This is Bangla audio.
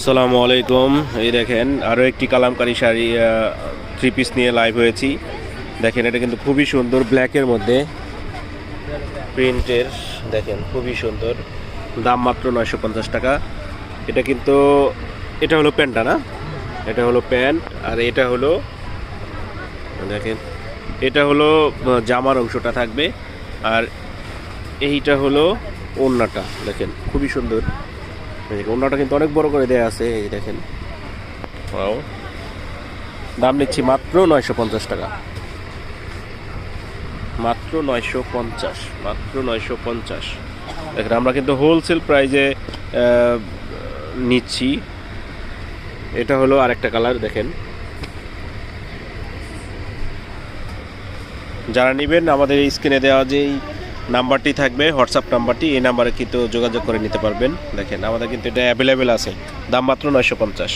আসসালামু আলাইকুম। এই দেখেন আরও একটি কালামকারী শাড়ি থ্রি পিস নিয়ে লাইভ হয়েছি। দেখেন এটা কিন্তু খুবই সুন্দর, ব্ল্যাকের মধ্যে প্রিন্টের। দেখেন খুবই সুন্দর, দাম মাত্র 950 টাকা। এটা কিন্তু এটা হলো প্যান্টটা না, এটা হলো প্যান্ট, আর এটা হলো দেখেন এটা হলো জামার অংশটা থাকবে, আর এইটা হলো ওড়নাটা। দেখেন খুবই সুন্দর, ওড়নাটা কিন্তু অনেক বড় করে দেয়া আছে। এই দেখেন, দাম নিচ্ছি মাত্র 950 টাকা, মাত্র 950, মাত্র 950। দেখেন আমরা কিন্তু হোলসেল প্রাইজে নিচ্ছি। এটা হলো আরেকটা কালার। দেখেন যারা নেবেন আমাদের এই স্ক্রিনে দেওয়া যেই নাম্বারটি থাকবে, হোয়াটসঅ্যাপ নাম্বারটি, এই নাম্বারে কিন্তু যোগাযোগ করে নিতে পারবেন। দেখেন আমাদের কিন্তু এটা অ্যাভেলেবেল আছে, দাম মাত্র 950।